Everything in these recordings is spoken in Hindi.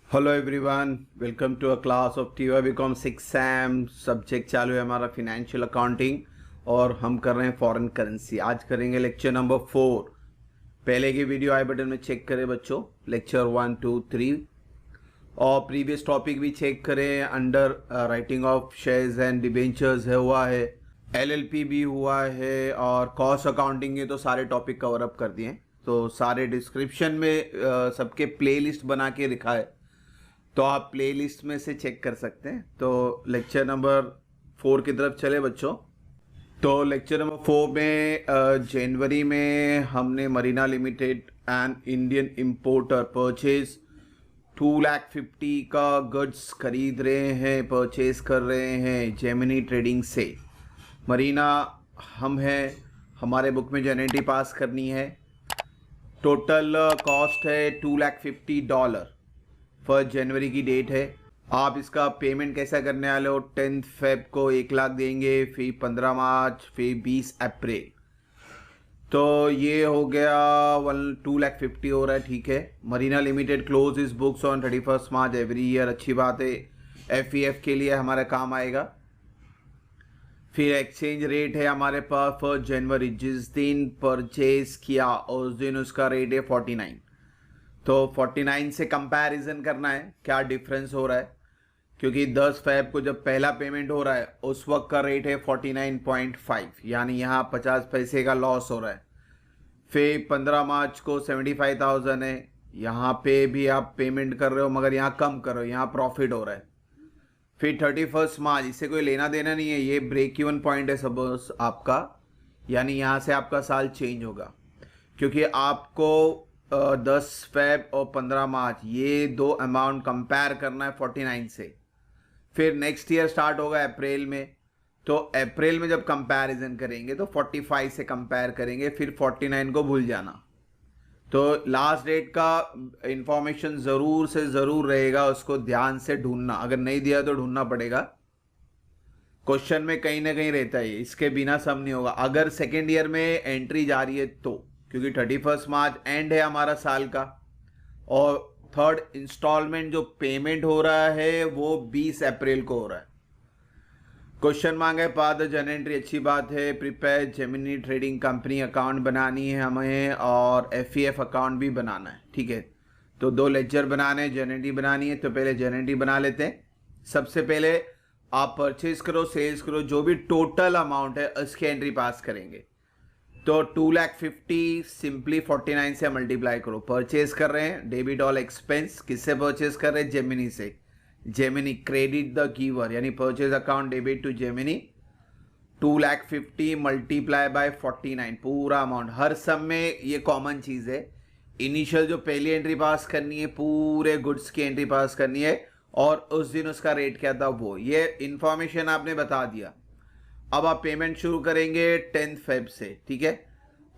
Hello everyone, welcome to a class of TY BCom 6 sem. Subject चालू है हमारा फिनेंशियल अकाउंटिंग और हम कर रहे हैं फॉरेन करेंसी। आज करेंगे लेक्चर नंबर 4। पहले की वीडियो आई बटन में चेक करें बच्चों, लेक्चर 1, 2, 3 और प्रीवियस टॉपिक भी चेक करें। Under writing of shares and debentures है हुआ है, LLP भी हुआ है और कॉस्ट अकाउंटिंग के तो सारे टॉपिक कवर अप कर दिए। तो सारे डिस्क्रिप्शन में सबके प्लेलिस्ट बना के रखा है, तो आप प्लेलिस्ट में से चेक कर सकते हैं। तो लेक्चर नंबर 4 की तरफ चले बच्चों। तो लेक्चर नंबर 4 में जनवरी में हमने Marina limited and Indian importer purchase 2,50,000 का गुड्स खरीद रहे हैं, परचेज कर रहे हैं जेमिनी ट्रेडिंग से। मरीना हम हैं, हमारे बुक में जेनेटी पास करनी है। टोटल कॉस्ट है $2,50,000। 1 जनवरी की डेट है। आप इसका पेमेंट कैसा करने वाले हो? 10 फेब को 1 लाख देंगे, फिर 15 मार्च, फिर 20 अप्रैल। तो ये हो गया 2,50,000 हो रहा है, ठीक है। Marina limited close is books on 31 March every year. अच्छी बात है, FEF के लिए हमारा काम आएगा। फिर एक्सचेंज रेट है हमारे पास 1 जनवरी, जिस दिन परचेज किया उस दिन उसका रेट है 49। तो 49 से कंपैरिजन करना है क्या डिफरेंस हो रहा है, क्योंकि 10 फेब को जब पहला पेमेंट हो रहा है उस वक्त का रेट है 49.5, यानी यहाँ 50 पैसे का लॉस हो रहा है। फिर 15 मार्च को 75,000 है, यहाँ पे भी आप पेमेंट कर रहे हो मगर यहाँ कम कर रहे हो, यहाँ प्रॉफिट हो रहा है। फिर 31 मार्च, इससे कोई लेना देना नहीं है, ये ब्रेक इवन पॉइंट है सपोज आपका, यानी यहाँ से आपका साल चेंज होगा, क्योंकि आपको 10 फेब और 15 मार्च ये दो अमाउंट कंपेयर करना है 49 से। फिर नेक्स्ट ईयर स्टार्ट होगा अप्रैल में, तो अप्रैल में जब कंपैरिजन करेंगे तो 45 से कंपेयर करेंगे, फिर 49 को भूल जाना। तो लास्ट डेट का इंफॉर्मेशन ज़रूर से ज़रूर रहेगा, उसको ध्यान से ढूंढना, अगर नहीं दिया तो ढूंढना पड़ेगा। क्वेश्चन में कहीं ना कहीं रहता है, इसके बिना सम नहीं होगा। अगर सेकेंड ईयर में एंट्री जा रही है तो, क्योंकि 31 मार्च एंड है हमारा साल का, और थर्ड इंस्टॉलमेंट जो पेमेंट हो रहा है वो 20 अप्रैल को हो रहा है। क्वेश्चन मांगा है पाद जन एंट्री, अच्छी बात है। Prepare Gemini trading company account बनानी है हमें और FEF अकाउंट भी बनाना है, ठीक है। तो 2 लेजर बनाने हैं, जन एंट्री बनानी है। तो पहले जन एंट्री बना लेते हैं। सबसे पहले आप परचेज करो, सेल्स करो, जो भी टोटल अमाउंट है उसकी एंट्री पास करेंगे। तो 2,50,000 सिंपली 49 से मल्टीप्लाई करो। परचेज कर रहे हैं, डेबिट ऑल एक्सपेंस। किससे परचेज कर रहे हैं? जेमिनी से। जेमिनी क्रेडिट द गिवर, यानी purchase account debit to Gemini. 2,50,000 multiply by 49, पूरा अमाउंट। हर सम में ये कॉमन चीज़ है, इनिशियल जो पहली एंट्री पास करनी है, पूरे गुड्स की एंट्री पास करनी है और उस दिन उसका रेट क्या था वो, ये इंफॉर्मेशन आपने बता दिया। अब आप पेमेंट शुरू करेंगे 10 फेब से, ठीक है।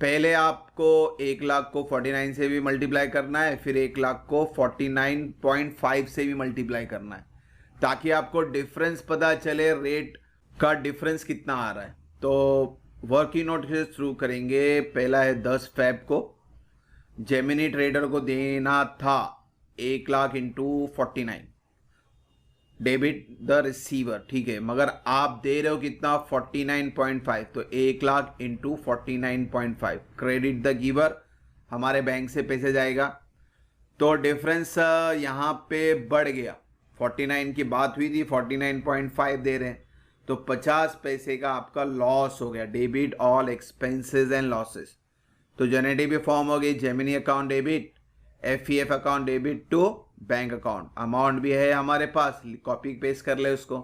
पहले आपको 1 लाख को 49 से भी मल्टीप्लाई करना है, फिर 1 लाख को 49.5 से भी मल्टीप्लाई करना है, ताकि आपको डिफरेंस पता चले, रेट का डिफरेंस कितना आ रहा है। तो वर्किंग नोट से शुरू करेंगे। पहला है 10 फेब को जेमिनी ट्रेडर को देना था 1 lakh into 49, debit the receiver, ठीक है। मगर आप दे रहे हो कितना? 49.5, तो 1 lakh into 49.5 credit the giver, हमारे बैंक से पैसे जाएगा। तो डिफरेंस यहाँ पे बढ़ गया, 49 की बात हुई थी, 49.5 दे रहे हैं, तो 50 पैसे का आपका लॉस हो गया। Debit all expenses and losses. तो जेनेटिव भी फॉर्म हो गई, Gemini account debit, FEF account debit to bank account. Amount भी है हमारे पास, कॉपी पेस्ट कर ले उसको।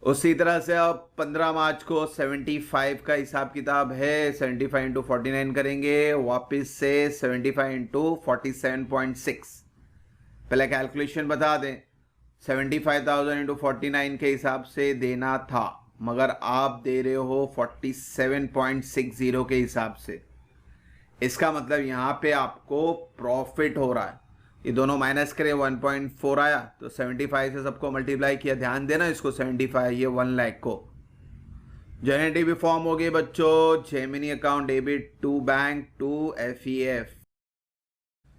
उसी तरह से अब 15 मार्च को 75 का हिसाब किताब है, 75 इंटू 49 करेंगे, वापस से 75 इंटू 47.6। पहले कैलकुलेशन बता दें, 75,000 इंटू 49 के हिसाब से देना था, मगर आप दे रहे हो 47.60 के हिसाब से। इसका मतलब यहाँ पे आपको प्रॉफिट हो रहा है। ये दोनों माइनस करें, 1.4 आया, तो 75 से सबको मल्टीप्लाई किया। ध्यान देना इसको, 75 ये 1 लाख को, जेमिनी भी फॉर्म हो गई बच्चों, Gemini account debit to bank to FEF.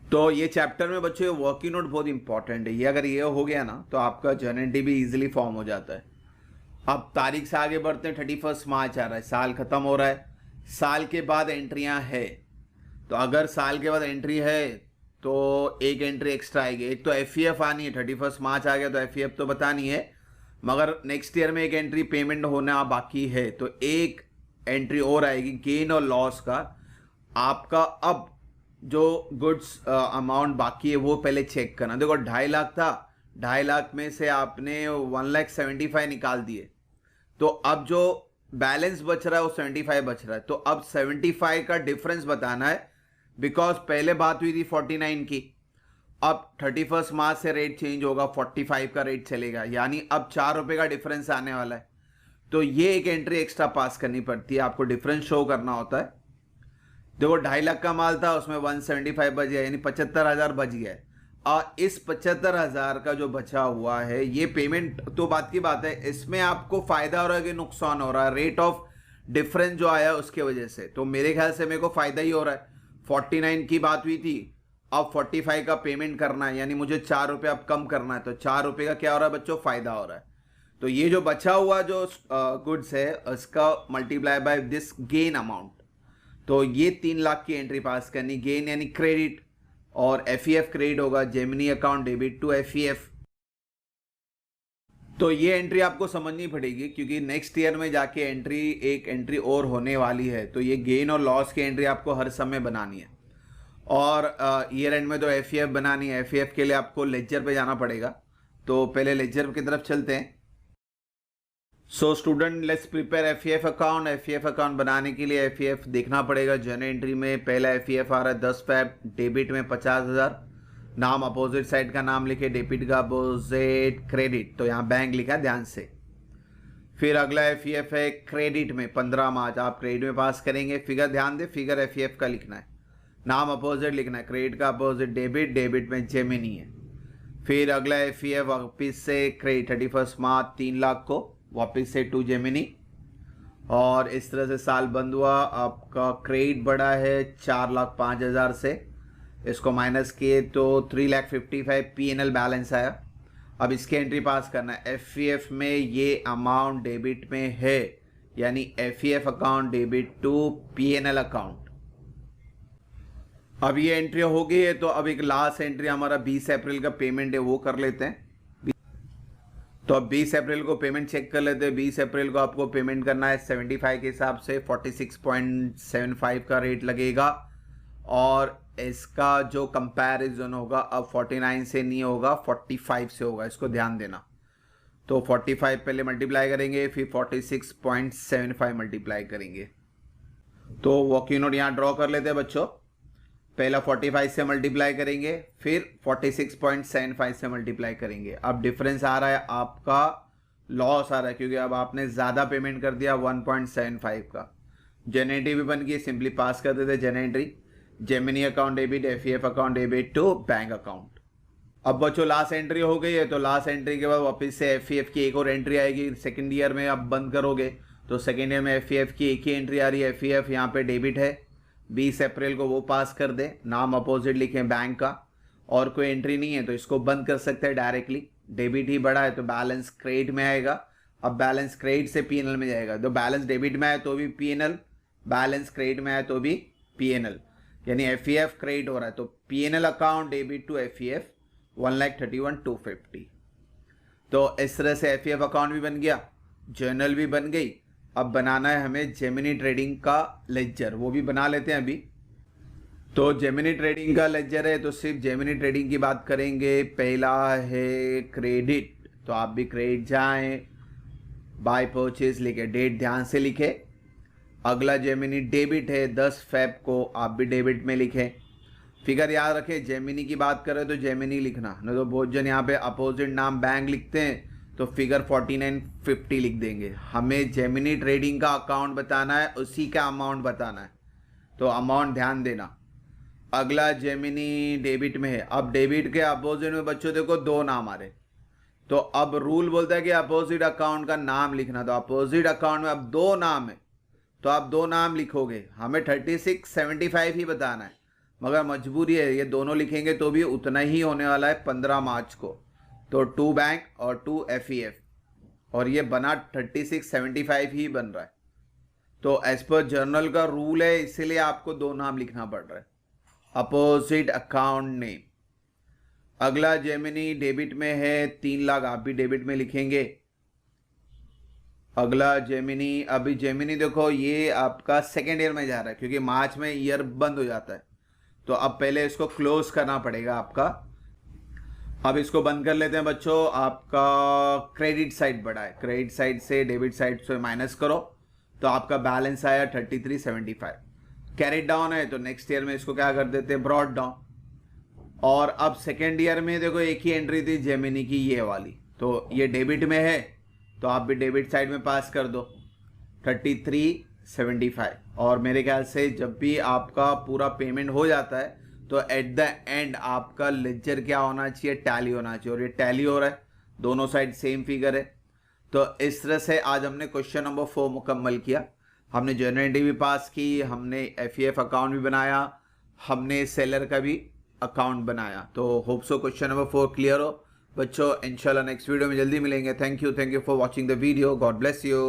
तो ये चैप्टर में बच्चों ये वर्किंग नोट बहुत इंपॉर्टेंट है, ये अगर ये हो गया ना तो आपका जेनेटी भी इजीली फॉर्म हो जाता है। अब तारीख से आगे बढ़ते हैं, 31 मार्च आ रहा है, साल खत्म हो रहा है, साल के बाद एंट्रियां है। तो अगर साल के बाद एंट्री है तो एक एंट्री एक्स्ट्रा आएगी, एक तो एफईएफ आनी है, 31 मार्च आ गया तो एफईएफ तो बतानी है, मगर नेक्स्ट ईयर में एक एंट्री पेमेंट होना बाकी है, तो एक एंट्री और आएगी गेन और लॉस का। आपका अब जो गुड्स अमाउंट बाकी है वो पहले चेक करना। देखो 2.5 लाख था, 2.5 लाख में से आपने 1,75,000 निकाल दिए, तो अब जो बैलेंस बच रहा है वो 75 बच रहा है। तो अब 75 का डिफरेंस बताना है, बिकॉज पहले बात हुई थी 49 की, अब 31 मार्च से रेट चेंज होगा, 45 का रेट चलेगा, यानी अब 4 रुपए का डिफरेंस आने वाला है। तो ये एक एंट्री एक्स्ट्रा पास करनी पड़ती है, आपको डिफरेंस शो करना होता है। देखो 2.5 लाख का माल था, उसमें 175 बच गया, यानी 75,000 बच गया है। और इस 75,000 का जो बचा हुआ है ये पेमेंट तो बात की बात है, इसमें आपको फायदा हो रहा है कि नुकसान हो रहा है, रेट ऑफ डिफरेंस जो आया उसके वजह से। तो मेरे ख्याल से मेरे को फायदा ही हो रहा है। 49 की बात हुई थी, अब 45 का पेमेंट करना है, यानी मुझे 4 रुपये अब कम करना है, तो 4 रुपये का क्या हो रहा है बच्चों, फायदा हो रहा है। तो ये जो बचा हुआ जो गुड्स है उसका multiply by this gain amount, तो ये 3 लाख की एंट्री पास करनी, गेन यानी क्रेडिट, और एफईएफ क्रेडिट होगा, Gemini account debit to FEF. तो ये एंट्री आपको समझनी पड़ेगी क्योंकि नेक्स्ट ईयर में जाके एक एंट्री और होने वाली है, तो ये गेन और लॉस की एंट्री आपको हर समय बनानी है। और ईयर एंड में तो एफईएफ बनानी है, एफईएफ के लिए आपको लेजर पे जाना पड़ेगा। तो पहले लेजर की तरफ चलते हैं। So student let's prepare FEF account. FEF account बनाने के लिए एफईएफ देखना पड़ेगा। जर्नल एंट्री में पहला एफईएफ आ रहा है 10 फैब, डेबिट में 50,000, नाम अपोजिट साइड का नाम लिखे, डेबिट का अपोजिट क्रेडिट, तो यहाँ बैंक लिखा है ध्यान से। फिर अगला एफईएफ है क्रेडिट में 15 मार्च, आप क्रेडिट में पास करेंगे, फिगर ध्यान दे, फिगर एफईएफ का लिखना है, नाम अपोजिट लिखना है, क्रेडिट का अपोजिट डेबिट, डेबिट में जेमिनी है। फिर अगला एफईएफ वापिस से क्रेडिट 31 मार्च 3 लाख को वापिस से टू जेमिनी, और इस तरह से साल बंद हुआ। आपका क्रेडिट बढ़ा है 4,05,000 से, इसको माइनस किए तो 3,55,000 पीएनएल बैलेंस आया। अब इसकी एंट्री पास करना है। एफईएफ में ये अमाउंट डेबिट में है, यानी FEF account debit to PNL account. अब ये एंट्री हो गई है, तो अब एक लास्ट एंट्री हमारा 20 अप्रैल का पेमेंट है वो कर लेते हैं। तो अब 20 अप्रैल को पेमेंट चेक कर लेते हैं। 20 अप्रैल को आपको पेमेंट करना है 75 के हिसाब से, 46.75 का रेट लगेगा, और इसका जो कंपैरिजन होगा अब 49 से नहीं होगा, 45 से होगा, इसको ध्यान देना। तो 45 पहले मल्टीप्लाई करेंगे, फिर 46.75 मल्टीप्लाई करेंगे। तो वर्किंग नोट यहाँ ड्रॉ कर लेते हैं बच्चों। पहला 45 से मल्टीप्लाई करेंगे, फिर 46.75 से मल्टीप्लाई करेंगे। अब डिफरेंस आ रहा है आपका लॉस आ रहा है, क्योंकि अब आपने ज़्यादा पेमेंट कर दिया 1.75 का। जेनेटी भी बन गई, सिंपली पास कर देते जेनेट्री, जेमिनी account debit, FEF account debit to bank account. अब बच्चों लास्ट एंट्री हो गई है, तो लास्ट एंट्री के बाद वापस से एफईएफ की एक और एंट्री आएगी। सेकेंड ईयर में आप बंद करोगे तो सेकेंड ईयर में एफईएफ की एक ही एंट्री आ रही है। एफईएफ यहाँ पे डेबिट है, 20 अप्रैल को वो पास कर दे, नाम अपोजिट लिखें बैंक का, और कोई एंट्री नहीं है तो इसको बंद कर सकते हैं डायरेक्टली। डेबिट ही बढ़ा है तो बैलेंस क्रेडिट में आएगा। अब बैलेंस क्रेडिट से पीएनएल में जाएगा, तो बैलेंस डेबिट में आए तो भी पीएनएल, बैलेंस क्रेडिट में आए तो भी पीएनएल, यानी एफईएफ क्रेडिट हो रहा है। तो पीएनएल अकाउंट डेबिट टू एफईएफ 1,31,250। तो इस तरह से एफईएफ अकाउंट भी बन गया, जर्नल भी बन गई। अब बनाना है हमें जेमिनी ट्रेडिंग का लेजर, वो भी बना लेते हैं अभी। तो जेमिनी ट्रेडिंग का लेजर है, तो सिर्फ जेमिनी ट्रेडिंग की बात करेंगे। पहला है क्रेडिट, तो आप भी क्रेडिट जाएं, बाय परचेज लिखे, डेट ध्यान से लिखे। अगला जेमिनी डेबिट है, 10 फेब को आप भी डेबिट में लिखें। फिगर याद रखें, जेमिनी की बात करें तो जेमिनी लिखना, नहीं तो बहुत जन यहाँ पे अपोजिट नाम बैंक लिखते हैं तो फिगर 4950 लिख देंगे। हमें जेमिनी ट्रेडिंग का अकाउंट बताना है, उसी का अमाउंट बताना है, तो अमाउंट ध्यान देना। अगला जेमिनी डेबिट में है। अब डेबिट के अपोजिट में बच्चों देखो 2 नाम आ रहे, तो अब रूल बोलता है कि अपोजिट अकाउंट का नाम लिखना। तो अपोजिट अकाउंट में अब दो नाम है, तो आप दो नाम लिखोगे। हमें 3675 ही बताना है, मगर मजबूरी है, ये दोनों लिखेंगे तो भी उतना ही होने वाला है 15 मार्च को। तो 2 बैंक और 2 FEF, और ये बना 3675 ही बन रहा है। तो एज पर जर्नल का रूल है, इसीलिए आपको दो नाम लिखना पड़ रहा है, अपोजिट अकाउंट नेम। अगला जेमिनी डेबिट में है 3 लाख, आप भी डेबिट में लिखेंगे। अगला जेमिनी, अभी जेमिनी देखो ये आपका सेकेंड ईयर में जा रहा है, क्योंकि मार्च में ईयर बंद हो जाता है, तो अब पहले इसको क्लोज करना पड़ेगा आपका। अब इसको बंद कर लेते हैं बच्चों। आपका क्रेडिट साइड बढ़ा है, क्रेडिट साइड से डेबिट साइड से माइनस करो, तो आपका बैलेंस आया 3375। कैरेट डाउन है, तो नेक्स्ट ईयर में इसको क्या कर देते हैं, ब्रॉड डाउन। और अब सेकेंड ईयर में देखो एक ही एंट्री थी जेमिनी की, ये वाली, तो ये डेबिट में है, तो आप भी डेबिट साइड में पास कर दो 3375। और मेरे ख्याल से जब भी आपका पूरा पेमेंट हो जाता है तो एट द एंड आपका लेजर क्या होना चाहिए, टैली होना चाहिए, और ये टैली हो रहा है, दोनों साइड सेम फिगर है। तो इस तरह से आज हमने क्वेश्चन नंबर 4 मुकम्मल किया। हमने जनरल एंट्री भी पास की, हमने FEF अकाउंट भी बनाया, हमने सेलर का भी अकाउंट बनाया। तो hope so question number 4 clear हो बच्चों। इंशाल्लाह नेक्स्ट वीडियो में जल्दी मिलेंगे। Thank you for watching the video. God bless you.